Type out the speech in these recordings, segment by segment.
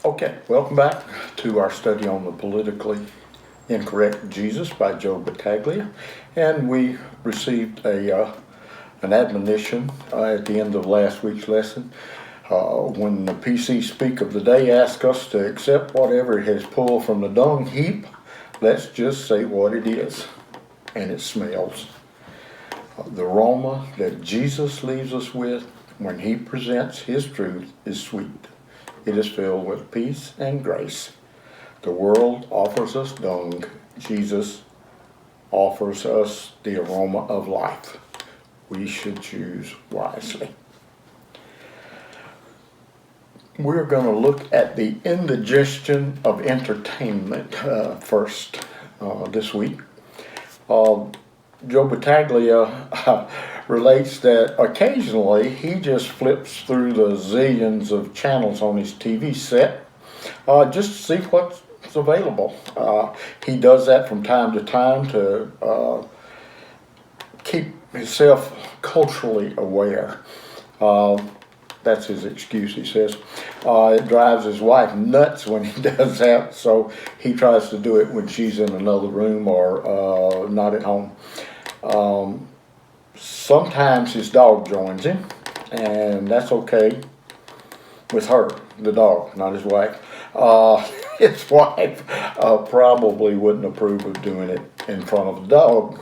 Okay, welcome back to our study on the politically incorrect Jesus by Joe Battaglia. And we received an admonition at the end of last week's lesson. When the PC speak of the day ask us to accept whatever it has pulled from the dung heap, let's just say what it is, and it smells. The aroma that Jesus leaves us with when he presents his truth is sweet. It is filled with peace and grace. The world offers us dung. Jesus offers us the aroma of life. We should choose wisely. We're going to look at the indigestion of entertainment first this week. Joe Battaglia relates that occasionally he just flips through the zillions of channels on his TV set just to see what's available. He does that from time to time to keep himself culturally aware. That's his excuse, he says. It drives his wife nuts when he does that, so he tries to do it when she's in another room or not at home. Sometimes his dog joins him, and that's okay with her, the dog, not his wife. His wife probably wouldn't approve of doing it in front of the dog,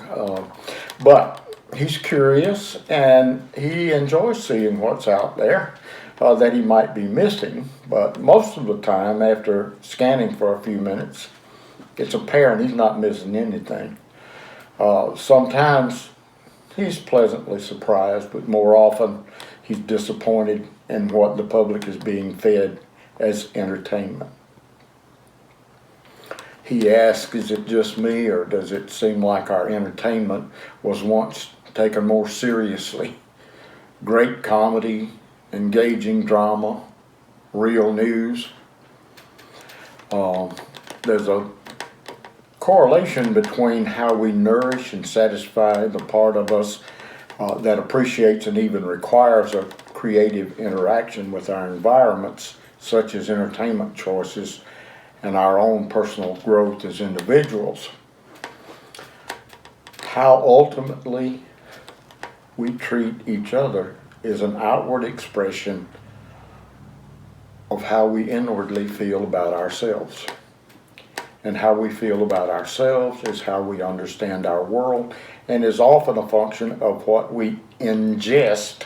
but he's curious and he enjoys seeing what's out there that he might be missing. But most of the time, after scanning for a few minutes, it's apparent he's not missing anything. Sometimes he's pleasantly surprised, but more often he's disappointed in what the public is being fed as entertainment. He asks, is it just me, or does it seem like our entertainment was once taken more seriously? Great comedy, engaging drama, real news. There's a correlation between how we nourish and satisfy the part of us that appreciates and even requires a creative interaction with our environments, such as entertainment choices and our own personal growth as individuals. How ultimately we treat each other is an outward expression of how we inwardly feel about ourselves. And how we feel about ourselves is how we understand our world, and is often a function of what we ingest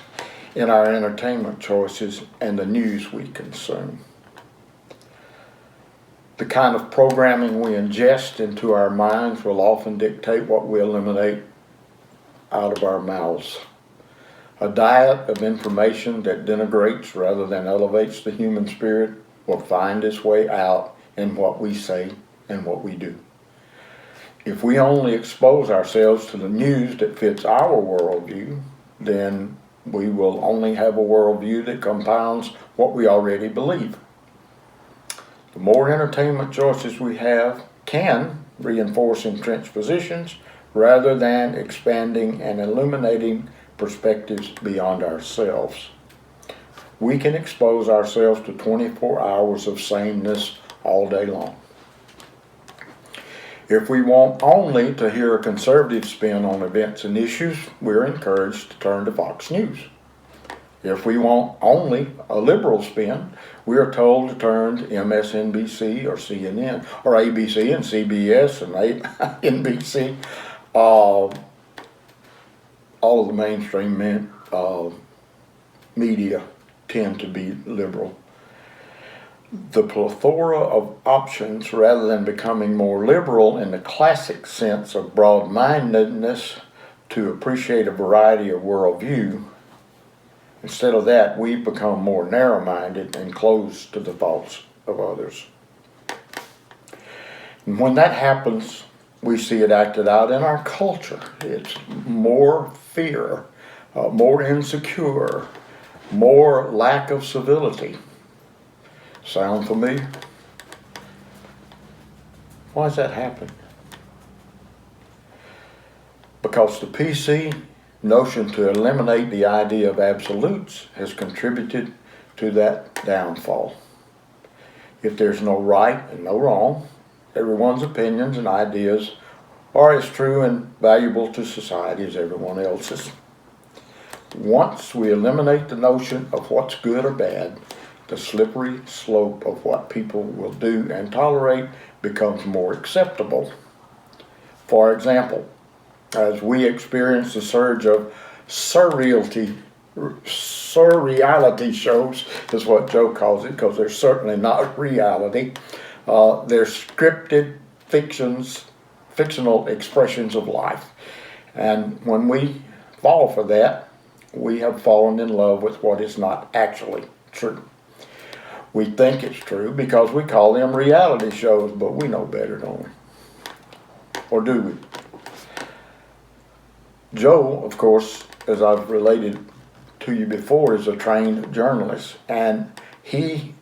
in our entertainment choices and the news we consume. The kind of programming we ingest into our minds will often dictate what we eliminate out of our mouths. A diet of information that denigrates rather than elevates the human spirit will find its way out in what we say and what we do. If we only expose ourselves to the news that fits our worldview, then we will only have a worldview that compounds what we already believe. The more entertainment choices we have can reinforce entrenched positions rather than expanding and illuminating perspectives beyond ourselves. We can expose ourselves to 24 hours of sameness all day long. If we want only to hear a conservative spin on events and issues, we're encouraged to turn to Fox News. If we want only a liberal spin, we are told to turn to MSNBC or CNN or ABC and CBS and NBC. All of the mainstream media tend to be liberal. The plethora of options, rather than becoming more liberal in the classic sense of broad-mindedness to appreciate a variety of worldview, instead of that, we've become more narrow-minded and closed to the thoughts of others. And when that happens, we see it acted out in our culture. It's more fear, more insecure, more lack of civility. Sound familiar? Why does that happen? Because the PC notion to eliminate the idea of absolutes has contributed to that downfall. If there's no right and no wrong, everyone's opinions and ideas are as true and valuable to society as everyone else's. Once we eliminate the notion of what's good or bad, the slippery slope of what people will do and tolerate becomes more acceptable. For example, as we experience the surge of surreality shows, is what Joe calls it, because they're certainly not reality. They're scripted fictional expressions of life. And when we fall for that, we have fallen in love with what is not actually true. We think it's true because we call them reality shows, but we know better, don't we? Or do we? Joe, of course, as I've related to you before, is a trained journalist, and he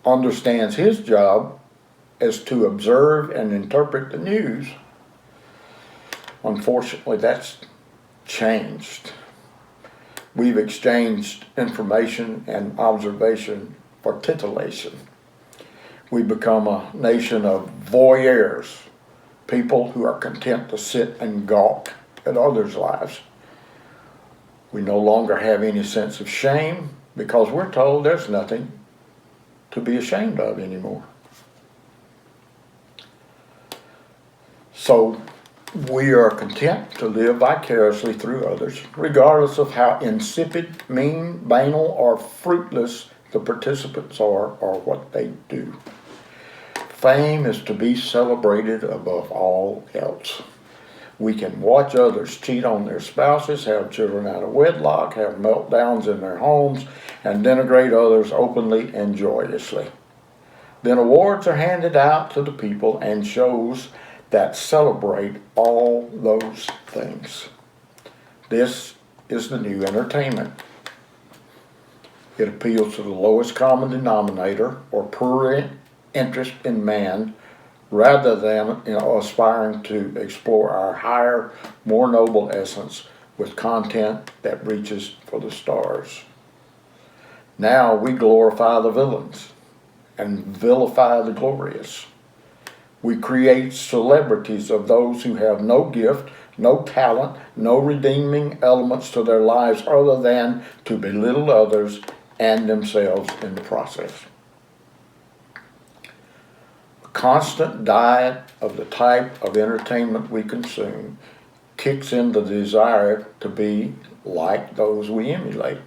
understands his job as to observe and interpret the news. Unfortunately, that's changed. We've exchanged information and observation for titillation. We become a nation of voyeurs, people who are content to sit and gawk at others' lives. We no longer have any sense of shame because we're told there's nothing to be ashamed of anymore. So we are content to live vicariously through others, regardless of how insipid, mean, banal, or fruitless the participants are or what they do. Fame is to be celebrated above all else. We can watch others cheat on their spouses, have children out of wedlock, have meltdowns in their homes, and denigrate others openly and joyously. Then awards are handed out to the people and shows that celebrate all those things. This is the new entertainment. It appeals to the lowest common denominator or prurient interest in man, rather than aspiring to explore our higher, more noble essence with content that reaches for the stars. Now we glorify the villains and vilify the glorious. We create celebrities of those who have no gift, no talent, no redeeming elements to their lives other than to belittle others and themselves in the process. A constant diet of the type of entertainment we consume kicks in the desire to be like those we emulate.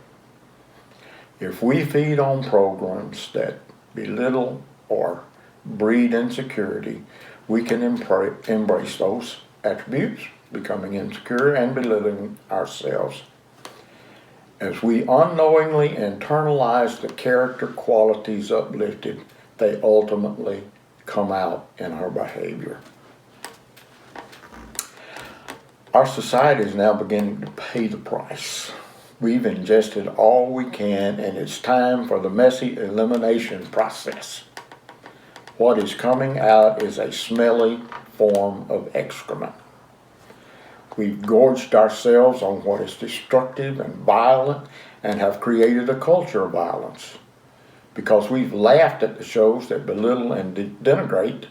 If we feed on programs that belittle or breed insecurity, we can embrace those attributes, becoming insecure and belittling ourselves. As we unknowingly internalize the character qualities uplifted, they ultimately come out in our behavior. Our society is now beginning to pay the price. We've ingested all we can, and it's time for the messy elimination process. What is coming out is a smelly form of excrement. We've gorged ourselves on what is destructive and violent and have created a culture of violence. Because we've laughed at the shows that belittle and denigrate,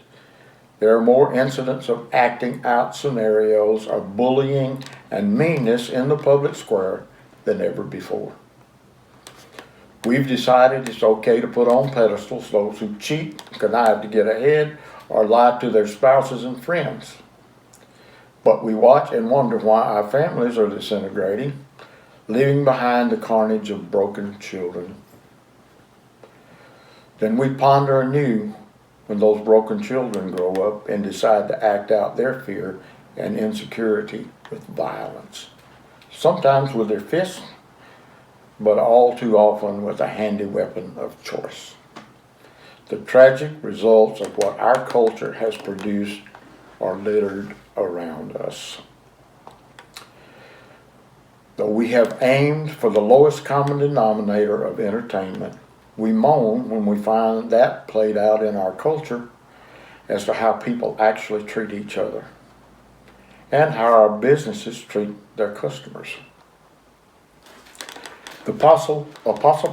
there are more incidents of acting out scenarios of bullying and meanness in the public square than ever before. We've decided it's okay to put on pedestals those who cheat, connive to get ahead, or lie to their spouses and friends. But we watch and wonder why our families are disintegrating, leaving behind the carnage of broken children. Then we ponder anew when those broken children grow up and decide to act out their fear and insecurity with violence. Sometimes with their fists, but all too often with a handy weapon of choice. The tragic results of what our culture has produced are littered around us. Though we have aimed for the lowest common denominator of entertainment, we moan when we find that played out in our culture as to how people actually treat each other and how our businesses treat their customers. The Apostle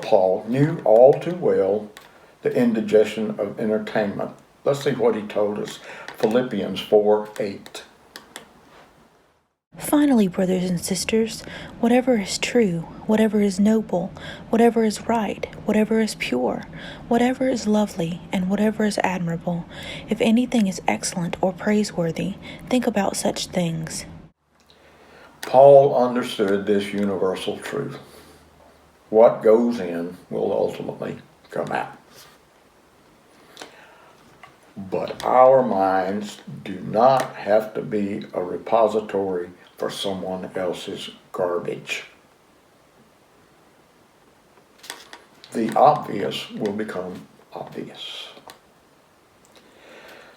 Paul knew all too well the indigestion of entertainment. Let's see what he told us. Philippians 4:8. Finally, brothers and sisters, whatever is true, whatever is noble, whatever is right, whatever is pure, whatever is lovely, and whatever is admirable, if anything is excellent or praiseworthy, think about such things. Paul understood this universal truth. What goes in will ultimately come out. But our minds do not have to be a repository for someone else's garbage. The obvious will become obvious.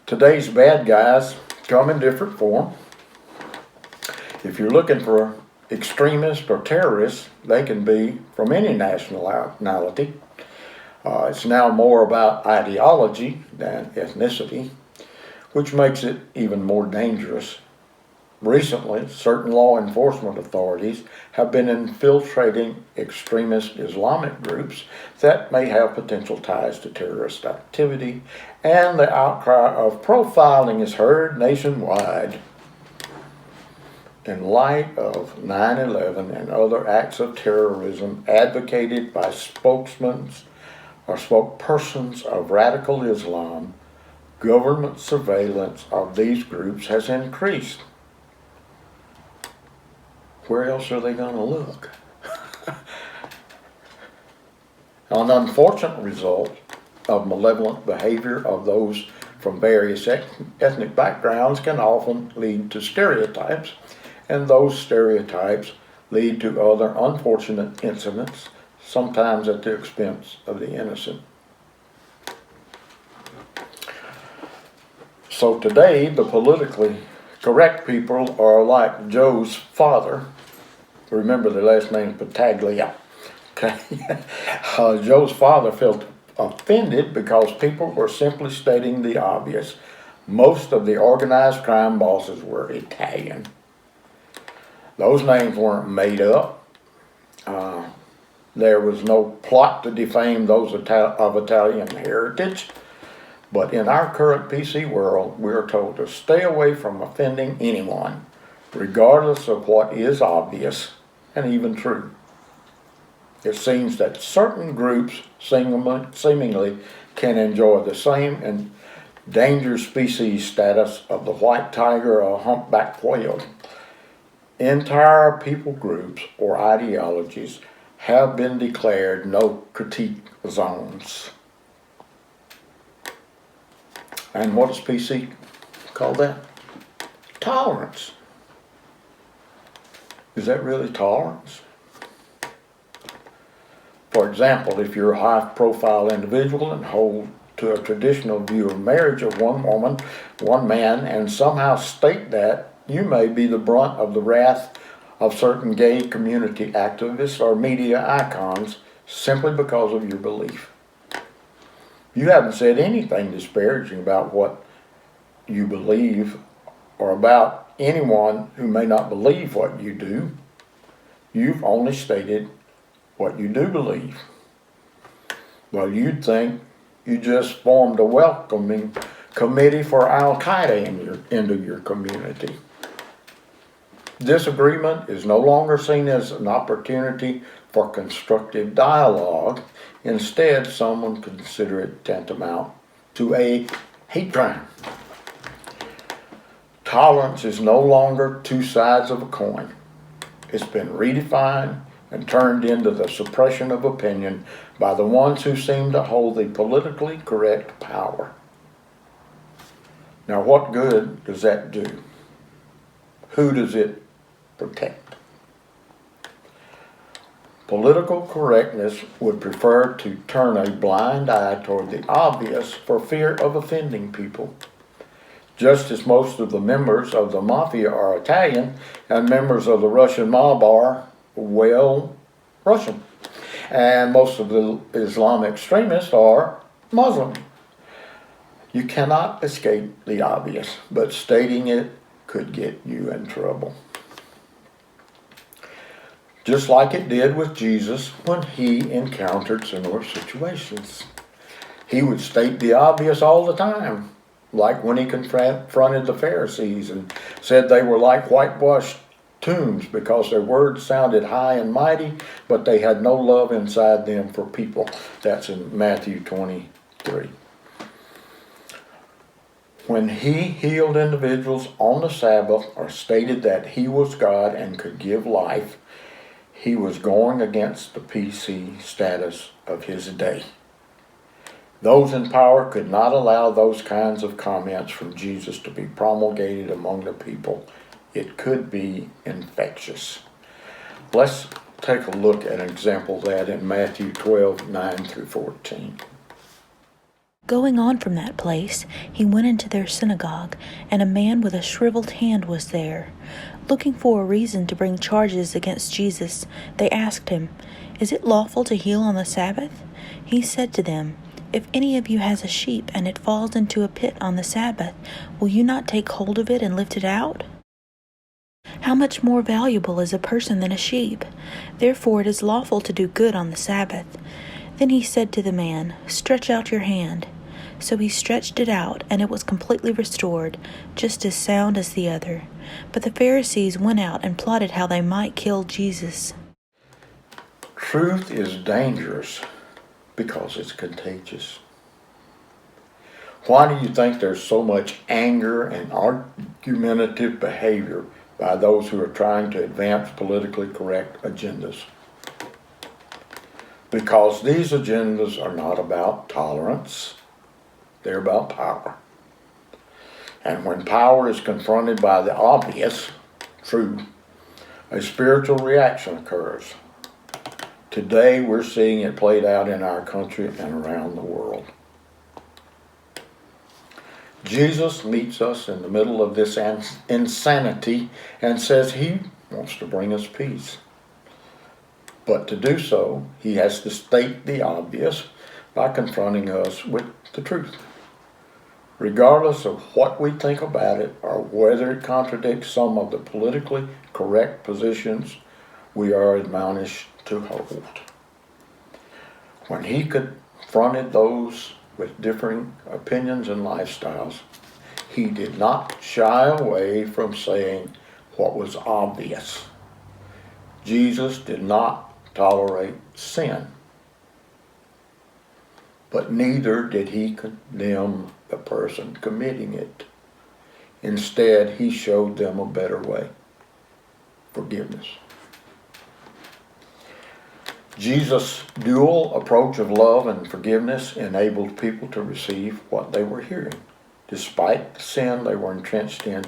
Today's bad guys come in different form. If you're looking for extremists or terrorists, they can be from any nationality. It's now more about ideology than ethnicity, which makes it even more dangerous. Recently, certain law enforcement authorities have been infiltrating extremist Islamic groups that may have potential ties to terrorist activity, and the outcry of profiling is heard nationwide. In light of 9/11 and other acts of terrorism advocated by spokesmen or spokespersons of radical Islam, government surveillance of these groups has increased. Where else are they going to look? An unfortunate result of malevolent behavior of those from various ethnic backgrounds can often lead to stereotypes, and those stereotypes lead to other unfortunate incidents, sometimes at the expense of the innocent. So today, the politically correct people are like Joe's father. Remember, the last name Battaglia. Okay, Joe's father felt offended because people were simply stating the obvious. Most of the organized crime bosses were Italian. Those names weren't made up. There was no plot to defame those of Italian heritage. But in our current PC world, we are told to stay away from offending anyone, regardless of what is obvious and even true. It seems that certain groups seemingly can enjoy the same endangered species status of the white tiger or humpback whale. Entire people groups or ideologies have been declared no critique zones. And what does PC call that? Tolerance. Is that really tolerance? For example, if you're a high-profile individual and hold to a traditional view of marriage of one woman, one man, and somehow state that, you may be the brunt of the wrath of certain gay community activists or media icons simply because of your belief. You haven't said anything disparaging about what you believe or about anyone who may not believe what you do. You've only stated what you do believe. Well, you'd think you just formed a welcoming committee for Al-Qaeda into your community. Disagreement is no longer seen as an opportunity for constructive dialogue. Instead, some would consider it tantamount to a hate crime. Tolerance is no longer two sides of a coin. It's been redefined and turned into the suppression of opinion by the ones who seem to hold the politically correct power. Now, what good does that do? Who does it protect? Political correctness would prefer to turn a blind eye toward the obvious for fear of offending people. Just as most of the members of the mafia are Italian and members of the Russian mob are, well, Russian. And most of the Islamic extremists are Muslim. You cannot escape the obvious, but stating it could get you in trouble. Just like it did with Jesus when he encountered similar situations. He would state the obvious all the time, like when he confronted the Pharisees and said they were like whitewashed tombs because their words sounded high and mighty, but they had no love inside them for people. That's in Matthew 23. When he healed individuals on the Sabbath or stated that he was God and could give life, he was going against the PC status of his day. Those in power could not allow those kinds of comments from Jesus to be promulgated among the people. It could be infectious. Let's take a look at an example of that in Matthew 12:9-14. Going on from that place, he went into their synagogue, and a man with a shriveled hand was there. Looking for a reason to bring charges against Jesus, they asked him, "Is it lawful to heal on the Sabbath?" He said to them, "If any of you has a sheep and it falls into a pit on the Sabbath, will you not take hold of it and lift it out? How much more valuable is a person than a sheep? Therefore it is lawful to do good on the Sabbath." Then he said to the man, "Stretch out your hand." So he stretched it out, and it was completely restored, just as sound as the other. But the Pharisees went out and plotted how they might kill Jesus. Truth is dangerous because it's contagious. Why do you think there's so much anger and argumentative behavior by those who are trying to advance politically correct agendas? Because these agendas are not about tolerance, they're about power. And when power is confronted by the obvious, true, a spiritual reaction occurs. Today we're seeing it played out in our country and around the world. Jesus meets us in the middle of this insanity and says he wants to bring us peace. But to do so, he has to state the obvious by confronting us with the truth. Regardless of what we think about it or whether it contradicts some of the politically correct positions we are admonished to hold. When he confronted those with differing opinions and lifestyles, he did not shy away from saying what was obvious. Jesus did not tolerate sin, but neither did he condemn the person committing it. Instead, he showed them a better way: forgiveness. Jesus' dual approach of love and forgiveness enabled people to receive what they were hearing, despite the sin they were entrenched in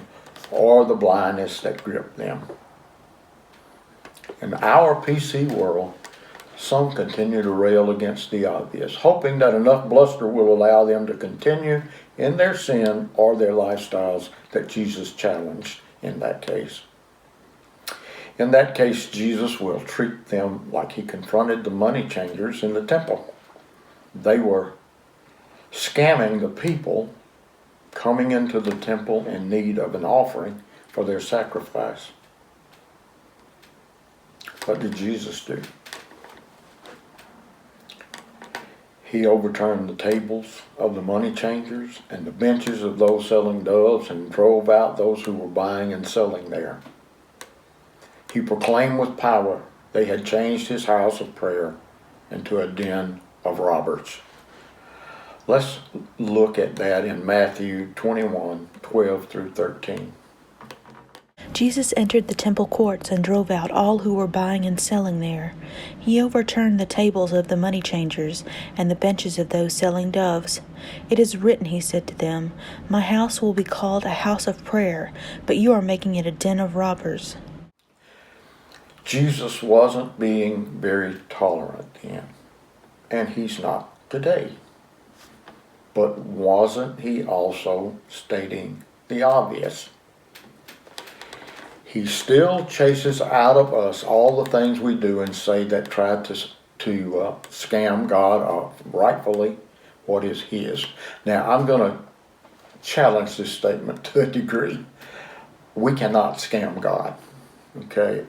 or the blindness that gripped them. In our PC world, some continue to rail against the obvious, hoping that enough bluster will allow them to continue in their sin or their lifestyles that Jesus challenged in that case. In that case, Jesus will treat them like he confronted the money changers in the temple. They were scamming the people coming into the temple in need of an offering for their sacrifice. What did Jesus do? He overturned the tables of the money changers and the benches of those selling doves and drove out those who were buying and selling there. He proclaimed with power they had changed his house of prayer into a den of robbers. Let's look at that in Matthew 21:12-13. Jesus entered the temple courts and drove out all who were buying and selling there. He overturned the tables of the money changers and the benches of those selling doves. "It is written," he said to them, "My house will be called a house of prayer, but you are making it a den of robbers." Jesus wasn't being very tolerant then, and he's not today. But wasn't he also stating the obvious? He still chases out of us all the things we do and say that try to scam God of rightfully what is his. Now, I'm going to challenge this statement to a degree. We cannot scam God, okay?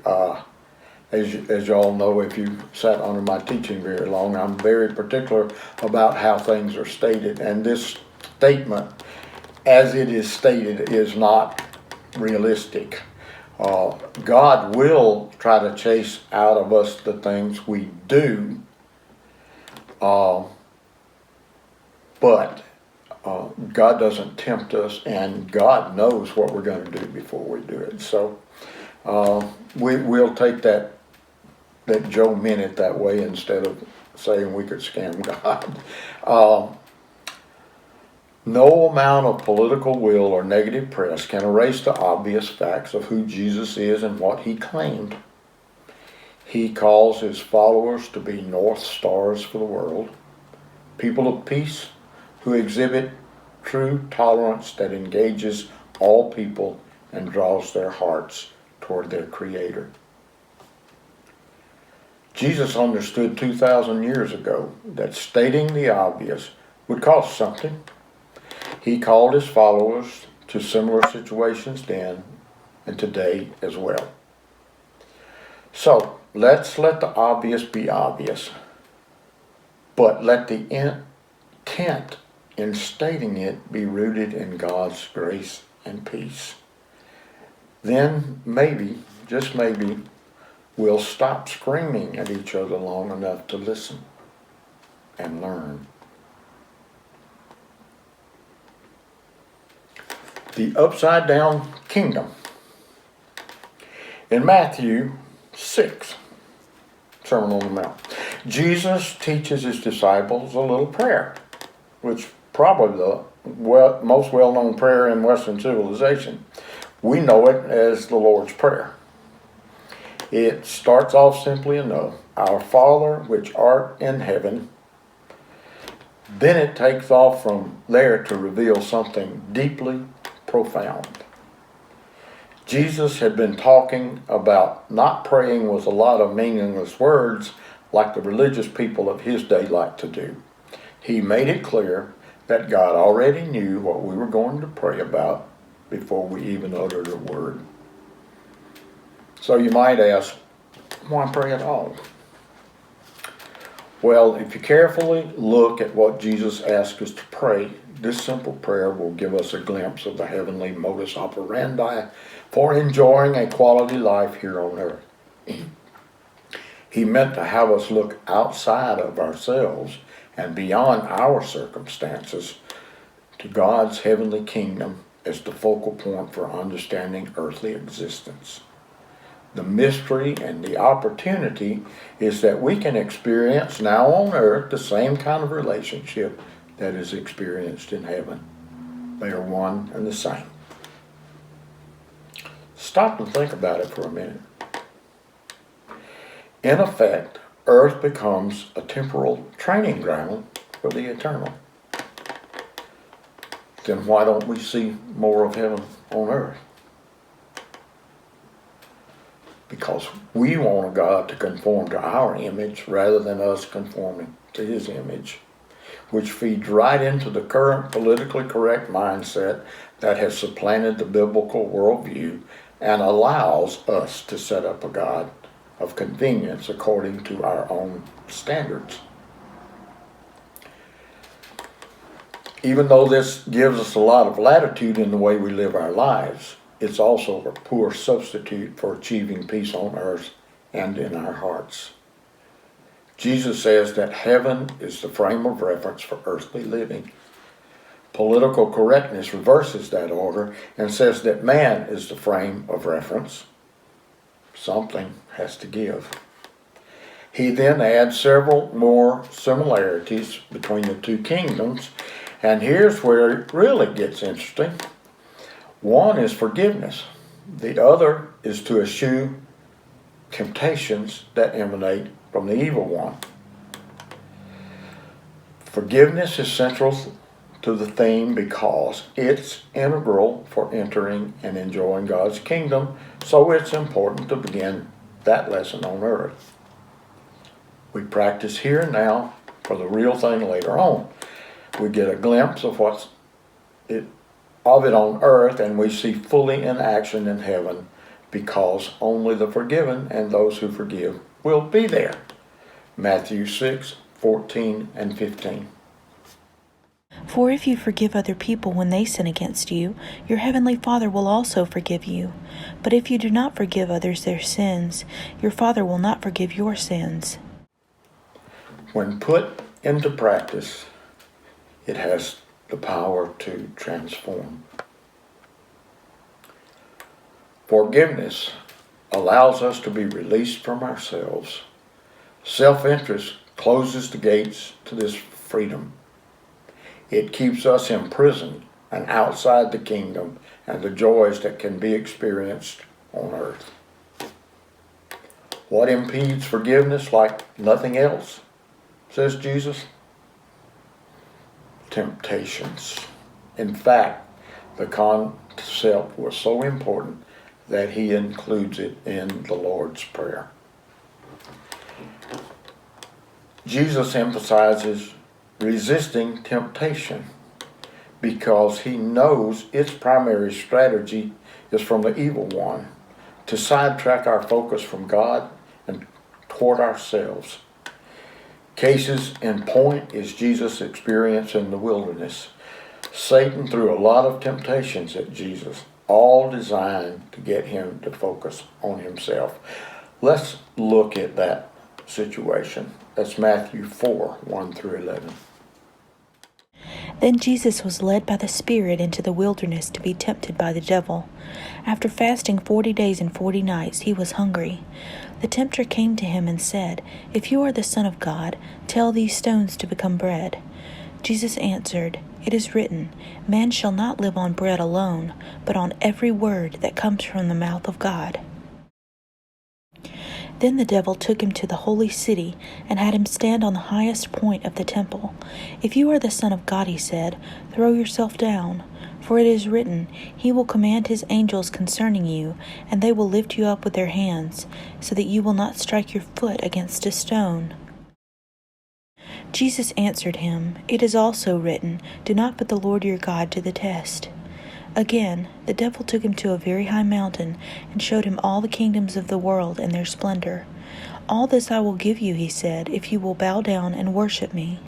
as y'all know, if you sat under my teaching very long, I'm very particular about how things are stated. And this statement, as it is stated, is not realistic. God will try to chase out of us the things we do, but God doesn't tempt us, and God knows what we're going to do before we do it. So we'll take that Joe meant it that way instead of saying we could scam God. No amount of political will or negative press can erase the obvious facts of who Jesus is and what he claimed. He calls his followers to be North Stars for the world, people of peace who exhibit true tolerance that engages all people and draws their hearts toward their Creator. Jesus understood 2,000 years ago that stating the obvious would cost something. He called his followers to similar situations then and today as well. So let's let the obvious be obvious, but let the intent in stating it be rooted in God's grace and peace. Then maybe, just maybe, we'll stop screaming at each other long enough to listen and learn. The upside down kingdom. In Matthew 6, Sermon on the Mount, Jesus teaches his disciples a little prayer, which probably the most well-known prayer in Western civilization. We know it as the Lord's Prayer. It starts off simply enough, Our Father which art in heaven. Then it takes off from there to reveal something deeply profound. Jesus had been talking about not praying with a lot of meaningless words like the religious people of his day like to do. He made it clear that God already knew what we were going to pray about before we even uttered a word. So you might ask, why pray at all? Well, if you carefully look at what Jesus asked us to pray, this simple prayer will give us a glimpse of the heavenly modus operandi for enjoying a quality life here on earth. He meant to have us look outside of ourselves and beyond our circumstances to God's heavenly kingdom as the focal point for understanding earthly existence. The mystery and the opportunity is that we can experience now on earth the same kind of relationship that is experienced in heaven. They are one and the same. Stop and think about it for a minute. In effect, earth becomes a temporal training ground for the eternal. Then why don't we see more of heaven on earth? Because we want a God to conform to our image rather than us conforming to his image, which feeds right into the current politically correct mindset that has supplanted the biblical worldview and allows us to set up a God of convenience according to our own standards. Even though this gives us a lot of latitude in the way we live our lives, it's also a poor substitute for achieving peace on earth and in our hearts. Jesus says that heaven is the frame of reference for earthly living. Political correctness reverses that order and says that man is the frame of reference. Something has to give. He then adds several more similarities between the two kingdoms, and here's where it really gets interesting. One is forgiveness. The other is to eschew temptations that emanate from the evil one. Forgiveness is central to the theme because it's integral for entering and enjoying God's kingdom, so it's important to begin that lesson on earth. We practice here and now for the real thing later on. We get a glimpse of it on earth, and we see fully in action in heaven because only the forgiven and those who forgive will be there. Matthew 6:14 and 15. For if you forgive other people when they sin against you, your heavenly Father will also forgive you. But if you do not forgive others their sins, your Father will not forgive your sins. When put into practice, it has the power to transform. Forgiveness allows us to be released from ourselves. Self-interest closes the gates to this freedom. It keeps us imprisoned and outside the kingdom and the joys that can be experienced on earth. What impedes forgiveness like nothing else, says Jesus? Temptations. In fact, the concept was so important that he includes it in the Lord's Prayer. Jesus emphasizes resisting temptation because he knows its primary strategy is from the evil one, to sidetrack our focus from God and toward ourselves. Cases in point is Jesus' experience in the wilderness. Satan threw a lot of temptations at Jesus, all designed to get him to focus on himself. Let's look at that situation. That's Matthew 4:1-11. Then Jesus was led by the Spirit into the wilderness to be tempted by the devil. After fasting 40 days and 40 nights, he was hungry. The tempter came to him and said, "If you are the Son of God, tell these stones to become bread." Jesus answered, "It is written, man shall not live on bread alone, but on every word that comes from the mouth of God." Then the devil took him to the holy city and had him stand on the highest point of the temple. "If you are the Son of God," he said, "throw yourself down. For it is written, he will command his angels concerning you, and they will lift you up with their hands, so that you will not strike your foot against a stone." Jesus answered him, "It is also written, do not put the Lord your God to the test." Again, the devil took him to a very high mountain and showed him all the kingdoms of the world and their splendor. "All this I will give you," he said, "if you will bow down and worship me."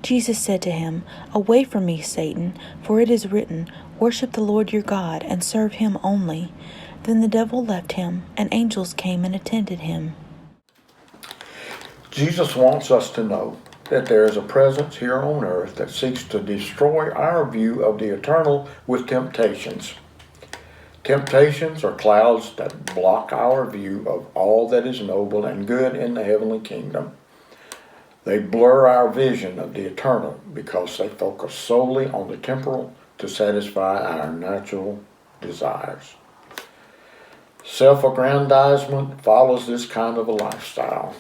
Jesus said to him, "Away from me, Satan, for it is written, worship the Lord your God and serve him only." Then the devil left him, and angels came and attended him. Jesus wants us to know that there is a presence here on earth that seeks to destroy our view of the eternal with temptations. Temptations are clouds that block our view of all that is noble and good in the heavenly kingdom. They blur our vision of the eternal because they focus solely on the temporal to satisfy our natural desires. Self-aggrandizement follows this kind of a lifestyle.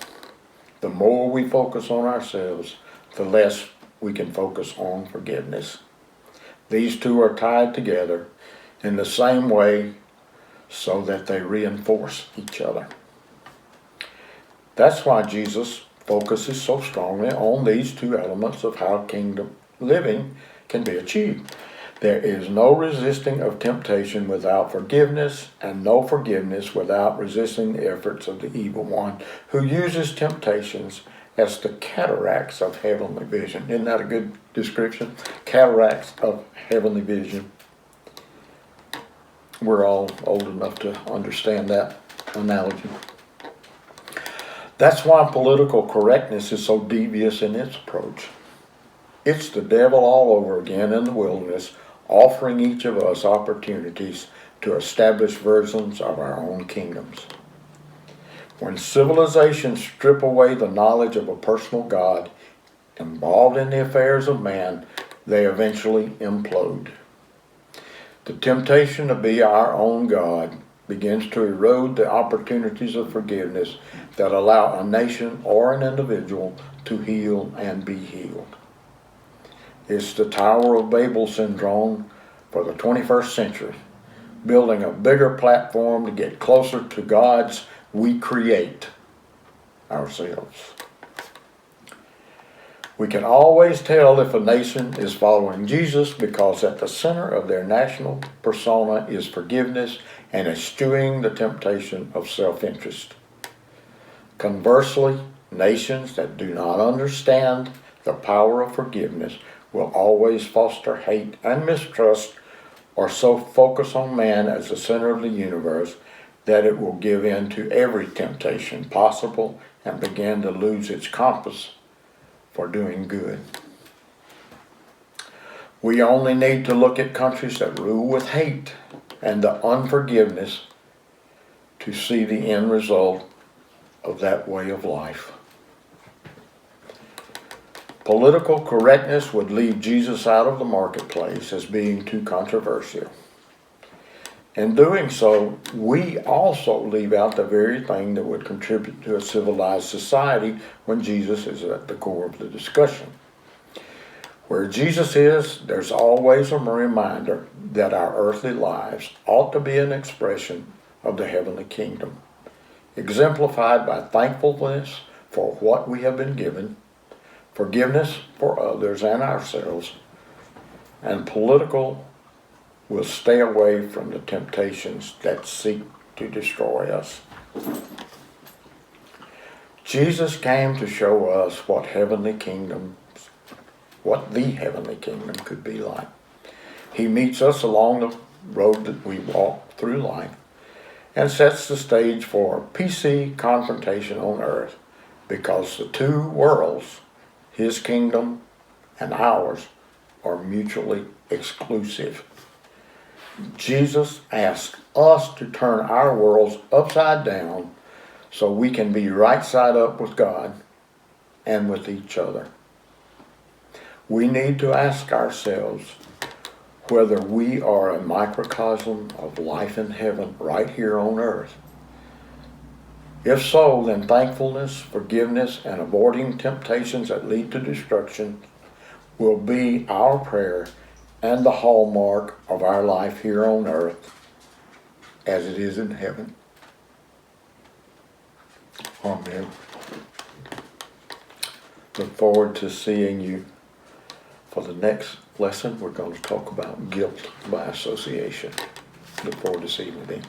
The more we focus on ourselves, the less we can focus on forgiveness. These two are tied together in the same way so that they reinforce each other. That's why Jesus focuses so strongly on these two elements of how kingdom living can be achieved. There is no resisting of temptation without forgiveness, and no forgiveness without resisting the efforts of the evil one, who uses temptations as the cataracts of heavenly vision. Isn't that a good description? Cataracts of heavenly vision. We're all old enough to understand that analogy. That's why political correctness is so devious in its approach. It's the devil all over again in the wilderness, offering each of us opportunities to establish versions of our own kingdoms. When civilizations strip away the knowledge of a personal God involved in the affairs of man, they eventually implode. The temptation to be our own God begins to erode the opportunities of forgiveness that allow a nation or an individual to heal and be healed. It's the Tower of Babel syndrome for the 21st century, building a bigger platform to get closer to God's we create ourselves. We can always tell if a nation is following Jesus because at the center of their national persona is forgiveness and eschewing the temptation of self-interest. Conversely, nations that do not understand the power of forgiveness will always foster hate and mistrust, or so focus on man as the center of the universe that it will give in to every temptation possible and begin to lose its compass for doing good. We only need to look at countries that rule with hate and the unforgiveness to see the end result of that way of life. Political correctness would leave Jesus out of the marketplace as being too controversial. In doing so, we also leave out the very thing that would contribute to a civilized society when Jesus is at the core of the discussion. Where Jesus is, there's always a reminder that our earthly lives ought to be an expression of the heavenly kingdom, exemplified by thankfulness for what we have been given, forgiveness for others and ourselves, and political will stay away from the temptations that seek to destroy us. Jesus came to show us what the heavenly kingdom could be like. He meets us along the road that we walk through life and sets the stage for PC confrontation on earth, because the two worlds, his kingdom and ours, are mutually exclusive. Jesus asks us to turn our worlds upside down so we can be right side up with God and with each other. We need to ask ourselves whether we are a microcosm of life in heaven right here on earth. If so, then thankfulness, forgiveness, and avoiding temptations that lead to destruction will be our prayer and the hallmark of our life here on earth as it is in heaven. Amen. Look forward to seeing you for the next lesson. We're going to talk about guilt by association. Look forward to seeing you then.